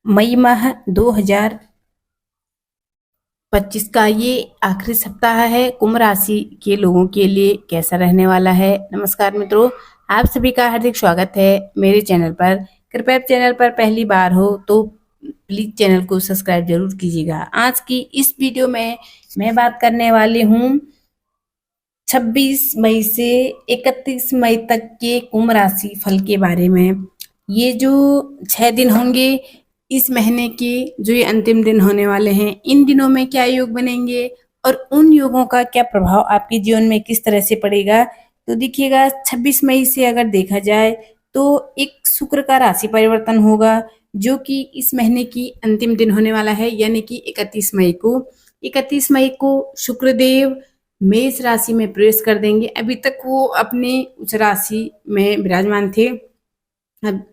मई माह 2025 का ये आखिरी सप्ताह है। कुंभ राशि के लोगों के लिए कैसा रहने वाला है। नमस्कार मित्रों, आप सभी का हार्दिक स्वागत है मेरे चैनल पर। कृपया चैनल पर पहली बार हो तो प्लीज चैनल को सब्सक्राइब जरूर कीजिएगा। आज की इस वीडियो में मैं बात करने वाली हूँ 26 मई से 31 मई तक के कुंभ राशि फल के बारे में। ये जो 6 दिन होंगे इस महीने के, जो ये अंतिम दिन होने वाले हैं, इन दिनों में क्या योग बनेंगे और उन योगों का क्या प्रभाव आपके जीवन में किस तरह से पड़ेगा। तो देखिएगा, 26 मई से अगर देखा जाए तो एक शुक्र का राशि परिवर्तन होगा, जो कि इस महीने की अंतिम दिन होने वाला है, यानी कि 31 मई को। 31 मई को शुक्रदेव मेष राशि में प्रवेश कर देंगे। अभी तक वो अपने उस राशि में विराजमान थे। अब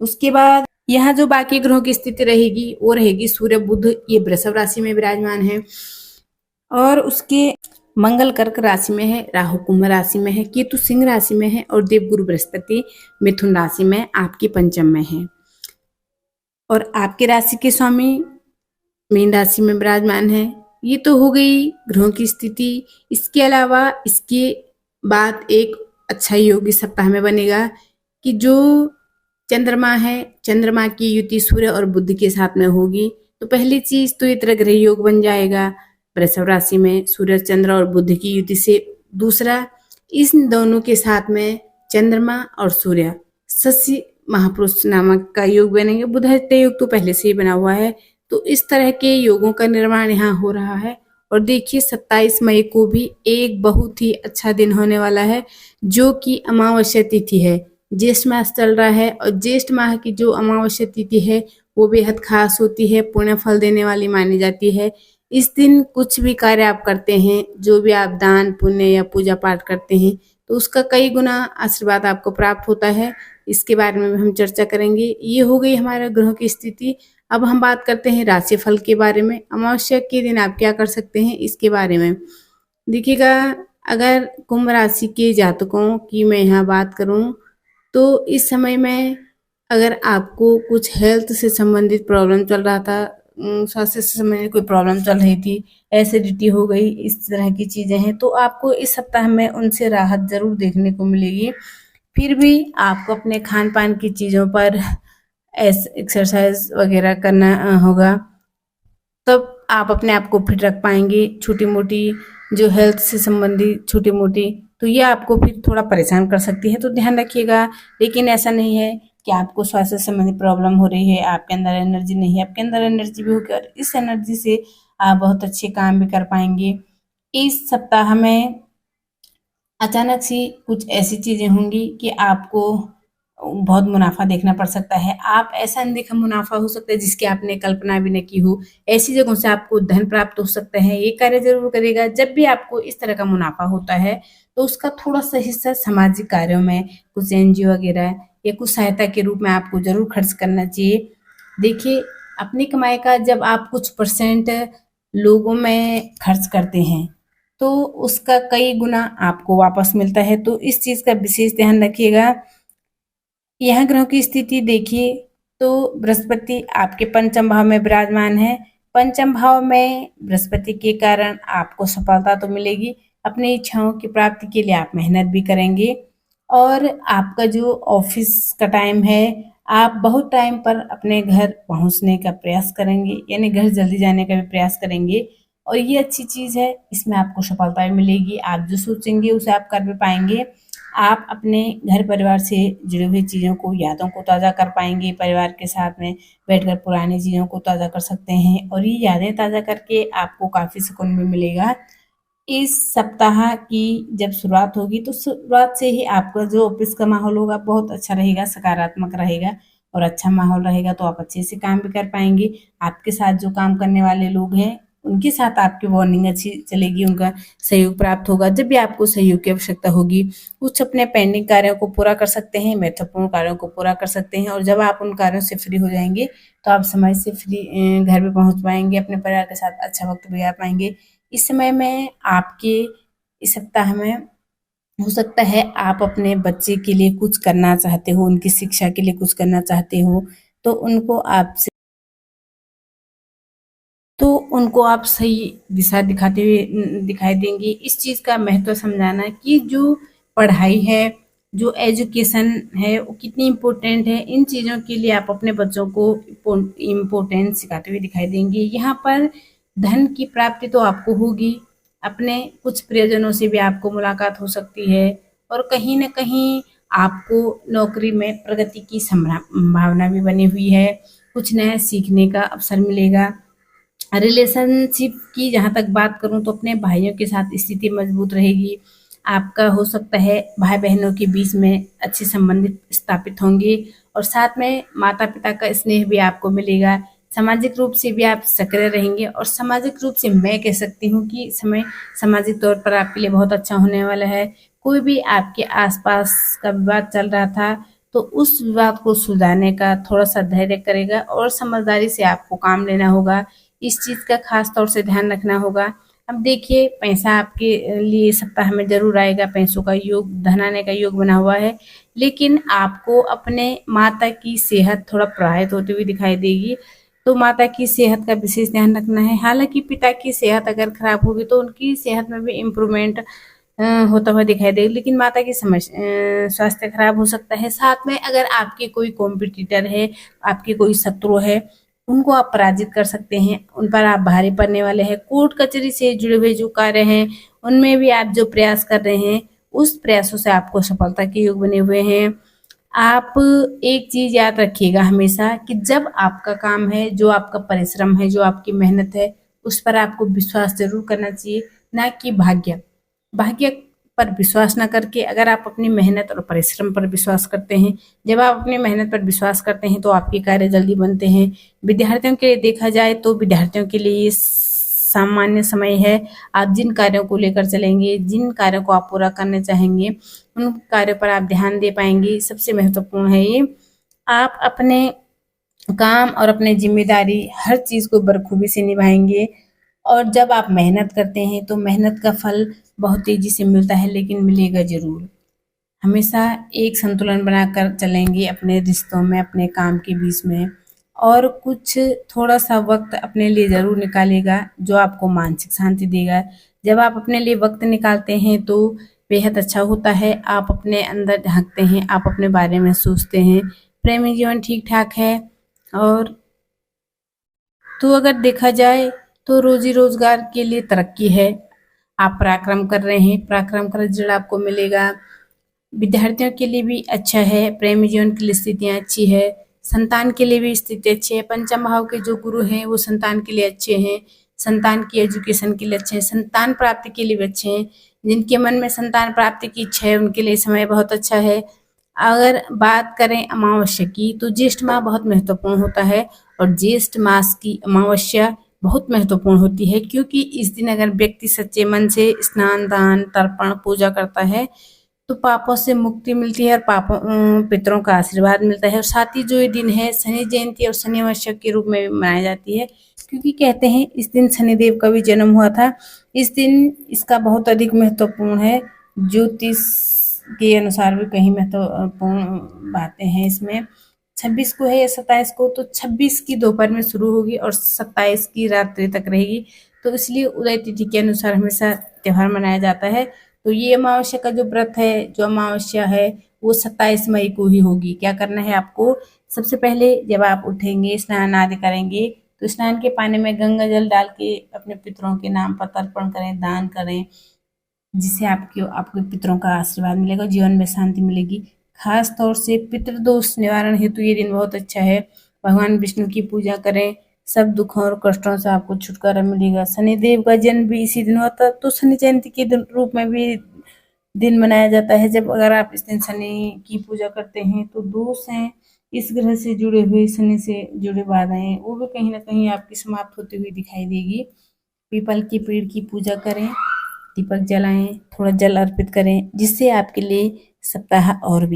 उसके बाद यहाँ जो बाकी ग्रहों की स्थिति रहेगी वो रहेगी, सूर्य बुध ये वृषभ राशि में विराजमान है, और उसके मंगल कर्क राशि में है, राहु कुंभ राशि में है, केतु सिंह राशि में है, और देवगुरु बृहस्पति मिथुन राशि में आपकी पंचम में है। और आपके राशि के स्वामी मीन राशि में विराजमान है। ये तो हो गई ग्रहों की स्थिति। इसके अलावा इसके बाद एक अच्छा योग इस सप्ताह में बनेगा कि जो चंद्रमा है, चंद्रमा की युति सूर्य और बुध के साथ में होगी। तो पहली चीज तो ये त्रिग्रह योग बन जाएगा वृषभ राशि में सूर्य चंद्र और बुध की युति से। दूसरा, इस दोनों के साथ में चंद्रमा और सूर्य शशि महापुरुष नामक का योग बनेंगे। बुधादित्य योग तो पहले से ही बना हुआ है। तो इस तरह के योगों का निर्माण यहाँ हो रहा है। और देखिए, 27 मई को भी एक बहुत ही अच्छा दिन होने वाला है, जो कि अमावस्या तिथि है। ज्येष्ठ मास चल रहा है, और ज्येष्ठ माह की जो अमावस्या तिथि है वो बेहद खास होती है, पुण्य फल देने वाली मानी जाती है। इस दिन कुछ भी कार्य आप करते हैं, जो भी आप दान पुण्य या पूजा पाठ करते हैं, तो उसका कई गुना आशीर्वाद आपको प्राप्त होता है। इसके बारे में हम चर्चा करेंगे। ये हो गई हमारे ग्रहों की स्थिति। अब हम बात करते हैं राशिफल के बारे में। अमावस्या के दिन आप क्या कर सकते हैं इसके बारे में देखिएगा। अगर कुंभ राशि के जातकों की मैं यहाँ बात करूँ तो इस समय में अगर आपको कुछ हेल्थ से संबंधित प्रॉब्लम चल रहा था, स्वास्थ्य से संबंधित कोई प्रॉब्लम चल रही थी, एसिडिटी हो गई, इस तरह की चीजें हैं, तो आपको इस सप्ताह में उनसे राहत जरूर देखने को मिलेगी। फिर भी आपको अपने खान पान की चीज़ों पर एक्सरसाइज वगैरह करना होगा, तब आप अपने आप को फिट रख पाएंगे। छोटी मोटी जो हेल्थ से संबंधित छोटी मोटी, तो ये आपको फिर थोड़ा परेशान कर सकती है, तो ध्यान रखिएगा। लेकिन ऐसा नहीं है कि आपको स्वास्थ्य संबंधी प्रॉब्लम हो रही है, आपके अंदर एनर्जी नहीं है। आपके अंदर एनर्जी भी होगी, और इस एनर्जी से आप बहुत अच्छे काम भी कर पाएंगे। इस सप्ताह में अचानक से कुछ ऐसी चीजें होंगी कि आपको बहुत मुनाफा देखना पड़ सकता है। आप ऐसा अनदेखा मुनाफा हो सकता है जिसकी आपने कल्पना भी न की हो। ऐसी जगहों से आपको धन प्राप्त हो सकता है। ये कार्य जरूर करेगा। जब भी आपको इस तरह का मुनाफा होता है तो उसका थोड़ा सा हिस्सा सामाजिक कार्यों में, कुछ एनजीओ वगैरह या कुछ सहायता के रूप में आपको जरूर खर्च करना चाहिए। देखिए, अपनी कमाई का जब आप कुछ परसेंट लोगों में खर्च करते हैं तो उसका कई गुना आपको वापस मिलता है। तो इस चीज का विशेष ध्यान रखिएगा। यह ग्रहों की स्थिति देखिए तो बृहस्पति आपके पंचम भाव में विराजमान है। पंचम भाव में बृहस्पति के कारण आपको सफलता तो मिलेगी। अपनी इच्छाओं की प्राप्ति के लिए आप मेहनत भी करेंगे, और आपका जो ऑफिस का टाइम है, आप बहुत टाइम पर अपने घर पहुंचने का प्रयास करेंगे, यानी घर जल्दी जाने का भी प्रयास करेंगे। और ये अच्छी चीज है, इसमें आपको सफलता भी मिलेगी। आप जो सोचेंगे उसे आप कर भी पाएंगे। आप अपने घर परिवार से जुड़ी हुई चीज़ों को, यादों को ताज़ा कर पाएंगे। परिवार के साथ में बैठकर पुरानी चीज़ों को ताज़ा कर सकते हैं, और ये यादें ताज़ा करके आपको काफ़ी सुकून भी मिलेगा। इस सप्ताह की जब शुरुआत होगी तो शुरुआत से ही आपका जो ऑफिस का माहौल होगा बहुत अच्छा रहेगा, सकारात्मक रहेगा, और अच्छा माहौल रहेगा तो आप अच्छे से काम भी कर पाएंगे। आपके साथ जो काम करने वाले लोग हैं उनके साथ आपकी बॉन्डिंग अच्छी चलेगी, उनका सहयोग प्राप्त होगा। जब भी आपको सहयोग की आवश्यकता होगी, कुछ अपने पेंडिंग कार्यों को पूरा कर सकते हैं, महत्वपूर्ण कार्यों को पूरा कर सकते हैं। और जब आप उन कार्यों से फ्री हो जाएंगे तो आप समय से फ्री घर पे पहुंच पाएंगे, अपने परिवार के साथ अच्छा वक्त बिता पाएंगे। इस समय में आपके इस सप्ताह में हो सकता है आप अपने बच्चे के लिए कुछ करना चाहते हो, उनकी शिक्षा के लिए कुछ करना चाहते हो, तो उनको आप तो उनको आप सही दिशा दिखाते हुए दिखाई देंगे। इस चीज़ का महत्व समझाना कि जो पढ़ाई है, जो एजुकेशन है वो कितनी इम्पोर्टेंट है, इन चीज़ों के लिए आप अपने बच्चों को इम्पोर्टेंस सिखाते हुए दिखाई देंगे। यहाँ पर धन की प्राप्ति तो आपको होगी, अपने कुछ प्रियजनों से भी आपको मुलाकात हो सकती है और कहीं न कहीं आपको नौकरी में प्रगति की संभावना भी बनी हुई है। कुछ नया सीखने का अवसर मिलेगा। रिलेशनशिप की जहाँ तक बात करूँ तो अपने भाइयों के साथ स्थिति मजबूत रहेगी। आपका हो सकता है भाई बहनों के बीच में अच्छे संबंध स्थापित होंगे और साथ में माता पिता का स्नेह भी आपको मिलेगा। सामाजिक रूप से भी आप सक्रिय रहेंगे और सामाजिक रूप से मैं कह सकती हूँ कि समय सामाजिक तौर पर आपके लिए बहुत अच्छा होने वाला है। कोई भी आपके आसपास का विवाद चल रहा था तो उस विवाद को सुलझाने का थोड़ा सा धैर्य करेगा और समझदारी से आपको काम लेना होगा। इस चीज़ का खास तौर से ध्यान रखना होगा। अब देखिए पैसा आपके लिए सप्ताह में ज़रूर आएगा, पैसों का योग, धन आने का योग बना हुआ है, लेकिन आपको अपने माता की सेहत थोड़ा प्रभावित होती हुई दिखाई देगी। तो माता की सेहत का विशेष ध्यान रखना है। हालांकि पिता की सेहत अगर खराब होगी तो उनकी सेहत में भी इम्प्रूवमेंट होता हुआ दिखाई देगा, लेकिन माता की स्वास्थ्य खराब हो सकता है। साथ में अगर आपके कोई कॉम्पिटिटर है, आपके कोई शत्रु है, उनको आप पराजित कर सकते हैं, उन पर आप भारी पड़ने वाले हैं। कोर्ट कचहरी से जुड़े हुए जो कार्य हैं उनमें भी आप जो प्रयास कर रहे हैं उस प्रयासों से आपको सफलता के योग बने हुए हैं। आप एक चीज याद रखिएगा हमेशा कि जब आपका काम है, जो आपका परिश्रम है, जो आपकी मेहनत है, उस पर आपको विश्वास जरूर करना चाहिए, ना कि भाग्य। भाग्य पर विश्वास न करके अगर आप अपनी मेहनत और परिश्रम पर विश्वास करते हैं, जब आप अपनी मेहनत पर विश्वास करते हैं तो आपके कार्य जल्दी बनते हैं। विद्यार्थियों के लिए देखा जाए तो विद्यार्थियों के लिए ये सामान्य समय है। आप जिन कार्यों को लेकर चलेंगे, जिन कार्यों को आप पूरा करने चाहेंगे, उन कार्यों पर आप ध्यान दे पाएंगे। सबसे महत्वपूर्ण है ये, आप अपने काम और अपनी जिम्मेदारी हर चीज़ को बखूबी से निभाएंगे। और जब आप मेहनत करते हैं तो मेहनत का फल बहुत तेजी से मिलता है, लेकिन मिलेगा जरूर। हमेशा एक संतुलन बनाकर चलेंगे अपने रिश्तों में, अपने काम के बीच में, और कुछ थोड़ा सा वक्त अपने लिए जरूर निकालेगा जो आपको मानसिक शांति देगा। जब आप अपने लिए वक्त निकालते हैं तो बेहद अच्छा होता है। आप अपने अंदर झांकते हैं, आप अपने बारे में सोचते हैं। प्रेमी जीवन ठीक ठाक है। और तो अगर देखा जाए तो रोजी रोजगार के लिए तरक्की है। आप पराक्रम कर रहे हैं, पराक्रम का रिजल्ट आपको मिलेगा। विद्यार्थियों के लिए भी अच्छा है, प्रेमी जीवन की स्थितियाँ अच्छी है, संतान के लिए भी स्थिति अच्छी है। पंचम भाव के जो गुरु हैं वो संतान के लिए अच्छे हैं, संतान की एजुकेशन के लिए अच्छे हैं, संतान प्राप्ति के लिए भी अच्छे हैं। जिनके मन में संतान प्राप्ति की इच्छा है उनके लिए समय बहुत अच्छा है। अगर बात करें अमावस्या की तो ज्येष्ठ माह बहुत महत्वपूर्ण होता है और ज्येष्ठ मास की अमावस्या बहुत महत्वपूर्ण होती है, क्योंकि इस दिन अगर व्यक्ति सच्चे मन से स्नान, दान, तर्पण, पूजा करता है तो पापों से मुक्ति मिलती है और पितरों का आशीर्वाद मिलता है। और साथ ही जो ये दिन है शनि जयंती और शनि अमावस्या के रूप में भी मनाई जाती है, क्योंकि कहते हैं इस दिन शनिदेव का भी जन्म हुआ था। इस दिन इसका बहुत अधिक महत्वपूर्ण है। ज्योतिष के अनुसार भी कहीं महत्वपूर्ण बातें हैं इसमें। 26 को है या 27 को, तो 26 की दोपहर में शुरू होगी और 27 की रात्रि तक रहेगी। तो इसलिए उदय तिथि के अनुसार हमेशा त्योहार मनाया जाता है। तो ये अमावस्या का जो व्रत है, जो अमावस्या है, वो 27 मई को ही होगी। क्या करना है आपको, सबसे पहले जब आप उठेंगे, स्नान आदि करेंगे, तो स्नान के पानी में गंगा जल डाल के अपने पितरों के नाम पर तर्पण करें, दान करें, जिससे आपके पितरों का आशीर्वाद मिलेगा, जीवन में शांति मिलेगी। खास तौर से पितृदोष निवारण हेतु ये दिन बहुत अच्छा है। भगवान विष्णु की पूजा करें, सब दुखों और कष्टों से आपको छुटकारा मिलेगा। शनिदेव का जन्म भी इसी दिन होता है, तो शनि जयंती के रूप में भी दिन मनाया जाता है। जब अगर आप इस दिन शनि की पूजा करते हैं तो दोष हैं, इस ग्रह से जुड़े हुए, शनि से जुड़े बाधाएं, वो भी कहीं ना कहीं आपकी समाप्त होती हुई दिखाई देगी। पीपल के पेड़ की पूजा करें, दीपक जलाएं, थोड़ा जल अर्पित करें, जिससे आपके लिए सप्ताह और भी